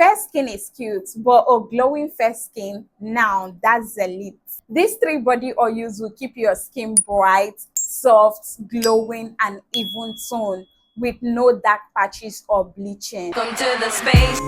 Fair skin is cute, but a glowing fair skin, now that's elite. These 3 body oils will keep your skin bright, soft, glowing, and even toned with no dark patches or bleaching. Come to the space.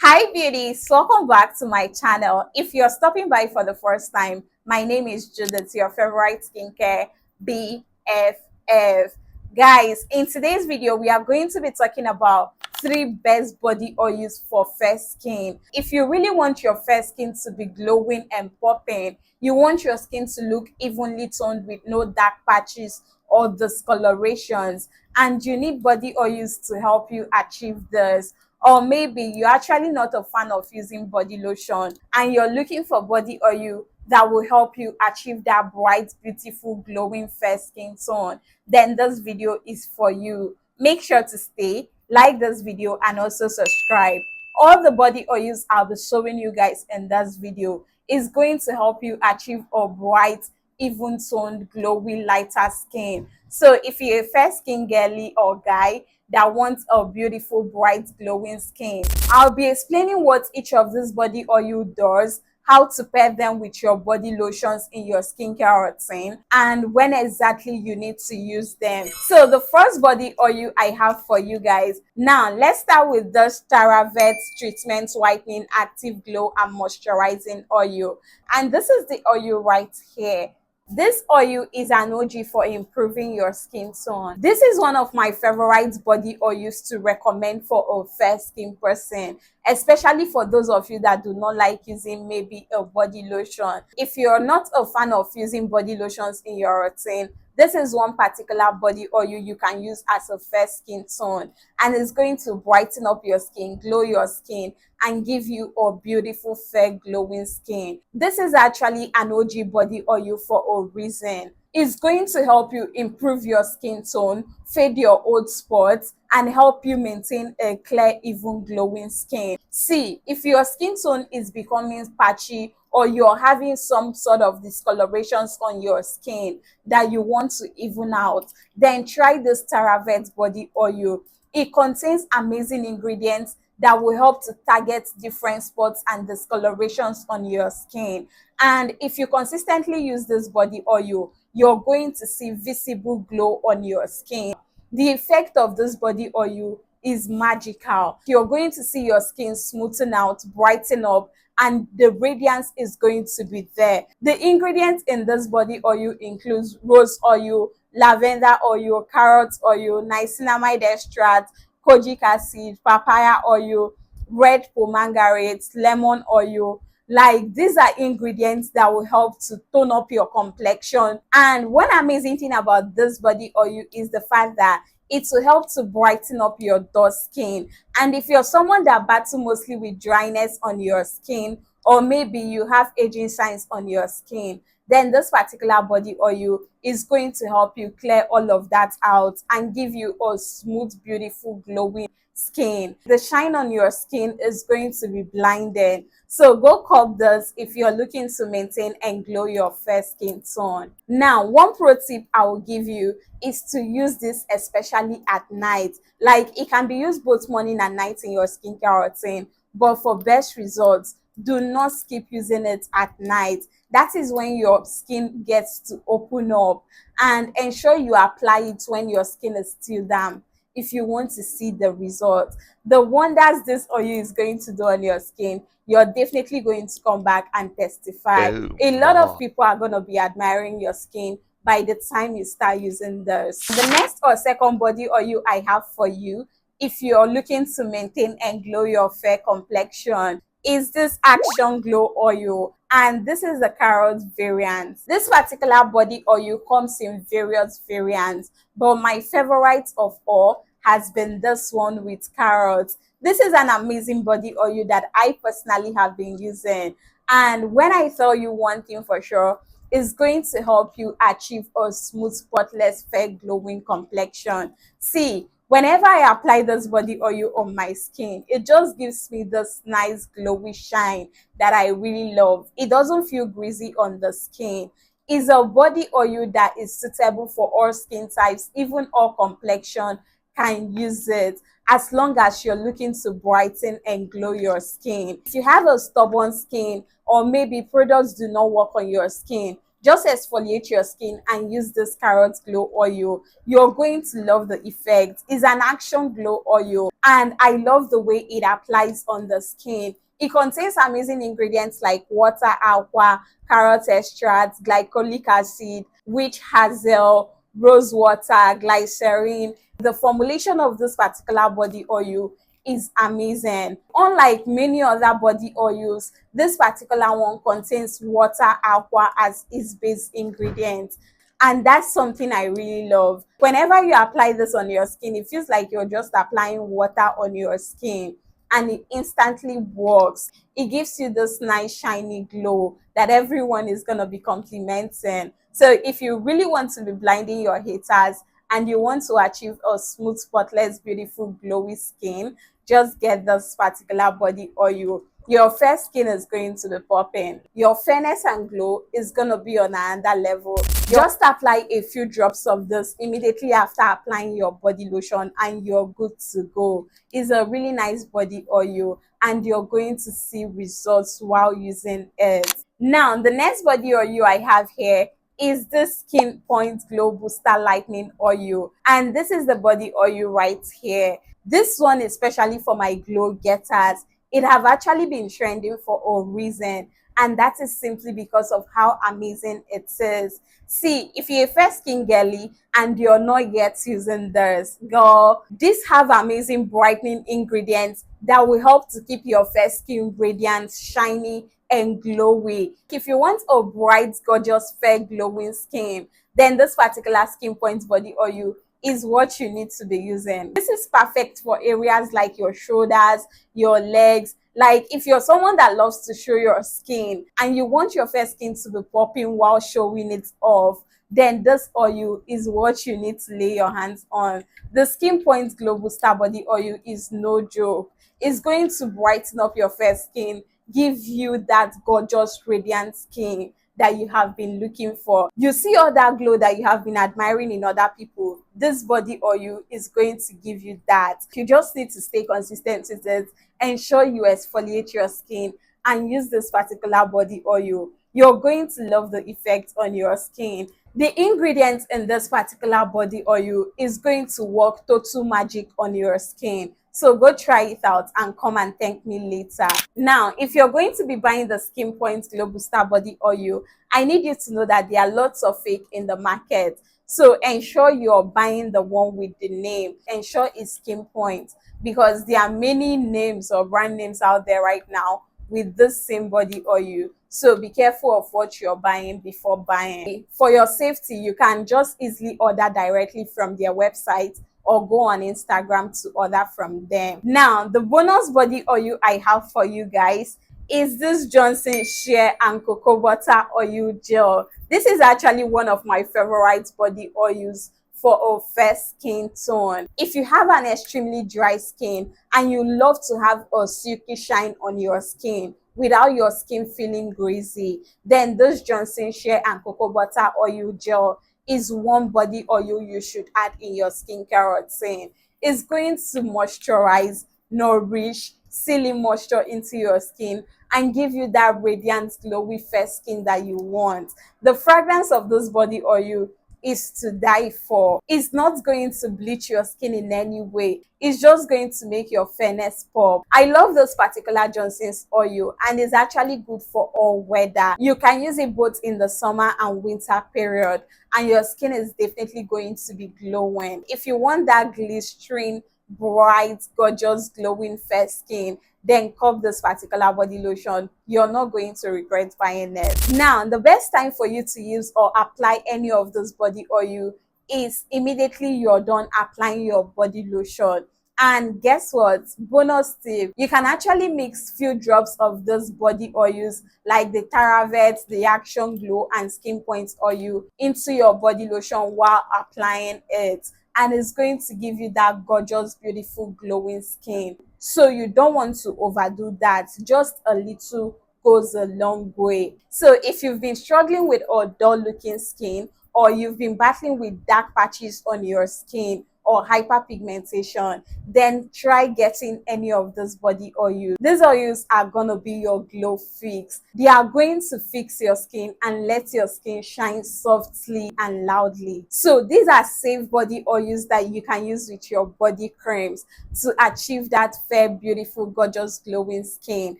Hi beauties, welcome back to my channel. If you're stopping by for the first time, my name is Judith, your favorite skincare BFF. Guys, in today's video, we are going to be talking about 3 best body oils for fair skin. If you really want your fair skin to be glowing and popping, you want your skin to look evenly toned with no dark patches or discolorations, and you need body oils to help you achieve this. Or maybe you're actually not a fan of using body lotion and you're looking for body oil that will help you achieve that bright, beautiful, glowing fair skin tone, then this video is for you. Make sure to stay, like this video, and also subscribe. All the body oils I'll be showing you guys in this video is going to help you achieve a bright, even toned, glowy, lighter skin. So if you're a fair skin girly or guy that wants a beautiful, bright, glowing skin, I'll be explaining what each of these body oil does, how to pair them with your body lotions in your skincare routine, and when exactly you need to use them. So the first body oil I have for you guys. Now let's start with this Taravet Treatment Whitening Active Glow and Moisturizing Oil. And this is the oil right here. This oil is an OG for improving your skin tone. This is one of my favorite body oils to recommend for a fair skin person, especially for those of you that do not like using maybe a body lotion. If you're not a fan of using body lotions in your routine, this is one particular body oil you can use as a fair skin tone, and it's going to brighten up your skin, glow your skin, and give you a beautiful, fair, glowing skin. This is actually an OG body oil for a reason. It's going to help you improve your skin tone, fade your old spots, and help you maintain a clear, even glowing skin. See, if your skin tone is becoming patchy or you're having some sort of discolorations on your skin that you want to even out, then try this Taravet body oil. It contains amazing ingredients that will help to target different spots and discolorations on your skin. And if you consistently use this body oil, you're going to see visible glow on your skin. The effect of this body oil is magical. You're going to see your skin smoothen out, brighten up, and the radiance is going to be there. The ingredients in this body oil includes rose oil, lavender oil, carrot oil, niacinamide extract, kojic acid, papaya oil, red pomegranate, lemon oil. Like, these are ingredients that will help to tone up your complexion. And one amazing thing about this body oil is the fact that it will help to brighten up your dull skin. And if you're someone that battles mostly with dryness on your skin, or maybe you have aging signs on your skin, then this particular body oil is going to help you clear all of that out and give you a smooth, beautiful, glowing skin. The shine on your skin is going to be blinded. So go cop this if you're looking to maintain and glow your fair skin tone. Now, one pro tip I will give you is to use this especially at night. Like, it can be used both morning and night in your skincare routine, but for best results, do not skip using it at night. That is when your skin gets to open up, and ensure you apply it when your skin is still damp if you want to see the results. The wonders this oil is going to do on your skin, you're definitely going to come back and testify. A lot of people are going to be admiring your skin by the time you start using this. The next or second body oil I have for you, if you're looking to maintain and glow your fair complexion, is this Action Glow oil, and this is the carrot variant. This particular body oil comes in various variants, but my favorite of all has been this one with carrots. This is an amazing body oil that I personally have been using, and when I tell you one thing for sure, it's going to help you achieve a smooth, spotless, fair, glowing complexion. See, whenever I apply this body oil on my skin, it just gives me this nice glowy shine that I really love. It doesn't feel greasy on the skin. It's a body oil that is suitable for all skin types, even all complexion, can use it, as long as you're looking to brighten and glow your skin. If you have a stubborn skin, or maybe products do not work on your skin, just exfoliate your skin and use this carrot glow oil. You're going to love the effect. It's an action glow oil, and I love the way it applies on the skin. It contains amazing ingredients like water, aqua, carrot extract, glycolic acid, witch hazel, rose water, glycerin. The formulation of this particular body oil is amazing. Unlike many other body oils, this particular one contains water, aqua as its base ingredient. And that's something I really love. Whenever you apply this on your skin, it feels like you're just applying water on your skin, and it instantly works. It gives you this nice shiny glow that everyone is going to be complimenting. So if you really want to be blinding your haters and you want to achieve a smooth, spotless, beautiful, glowy skin, just get this particular body oil. Your fair skin is going to be popping. Your fairness and glow is going to be on another level. Just apply a few drops of this immediately after applying your body lotion and you're good to go. It's a really nice body oil, and you're going to see results while using it. Now, the next body oil I have here is this Skeenpoint Glow Booster Lightening Oil. And this is the body oil right here. This one is especially for my glow getters. It have actually been trending for a reason, and that is simply because of how amazing it is. See, if you're a fair skin girly and you're not yet using this, girl, these have amazing brightening ingredients that will help to keep your fair skin radiant, shiny, and glowy. If you want a bright, gorgeous, fair, glowing skin, then this particular Skeenpoint body oil is what you need to be using. This is perfect for areas like your shoulders, your legs. Like if you're someone that loves to show your skin and you want your fair skin to be popping while showing it off, then this oil is what you need to lay your hands on. The Skeenpoint Glow Booster Body Oil is no joke. It's going to brighten up your fair skin, give you that gorgeous, radiant skin that you have been looking for. You see all that glow that you have been admiring in other people. This body oil is going to give you that. You just need to stay consistent with it. Ensure you exfoliate your skin and use this particular body oil. You're going to love the effect on your skin. The ingredients in this particular body oil is going to work total magic on your skin. So go try it out and come and thank me later. Now, if you're going to be buying the Skeenpoint Glow Booster Body Oil, I need you to know that there are lots of fake in the market. So ensure you're buying the one with the name. Ensure it's Skeenpoint, because there are many names or brand names out there right now with this same body oil. So be careful of what you're buying before buying. For your safety, you can just easily order directly from their website or go on Instagram to order from them. Now, the bonus body oil I have for you guys is this Johnson Shea and Cocoa Butter Oil Gel. This is actually one of my favorite body oils for a fair skin tone. If you have an extremely dry skin and you love to have a silky shine on your skin without your skin feeling greasy, then this Johnson Shea and Cocoa Butter Oil Gel is one body oil you should add in your skincare routine. It's going to moisturize, nourish, seal in moisture into your skin and give you that radiant, glowy fair skin that you want. The fragrance of this body oil is to die for. It's not going to bleach your skin in any way. It's just going to make your fairness pop. I love this particular Johnson's oil, and it's actually good for all weather. You can use it both in the summer and winter period, and your skin is definitely going to be glowing. If you want that glistering, bright, gorgeous, glowing fair skin, then cop this particular body lotion. You're not going to regret buying it. Now, the best time for you to use or apply any of this body oil is immediately you're done applying your body lotion. And guess what? Bonus tip, you can actually mix few drops of those body oils like the Taravet, the Action Glow, and Skeenpoint oil into your body lotion while applying it. And it's going to give you that gorgeous, beautiful, glowing skin. So you don't want to overdo that. Just a little goes a long way. So if you've been struggling with a dull looking skin, or you've been battling with dark patches on your skin, or hyperpigmentation, then try getting any of those body oils. These oils are gonna be your glow fix. They are going to fix your skin and let your skin shine softly and loudly. So these are safe body oils that you can use with your body creams to achieve that fair, beautiful, gorgeous, glowing skin.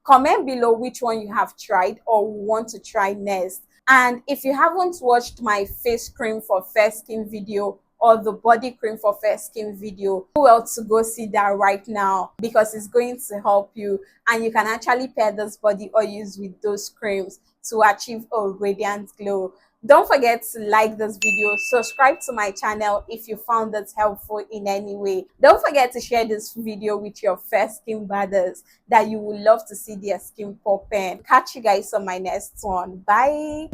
Comment below which one you have tried or want to try next. And if you haven't watched my face cream for fair skin video or the body cream for fair skin video, do well to go see that right now, because it's going to help you, and you can actually pair those body oils with those creams to achieve a radiant glow. Don't forget to like this video, subscribe to my channel if you found this helpful in any way. Don't forget to share this video with your fair skin badders that you would love to see their skin popping. Catch you guys on my next one. Bye.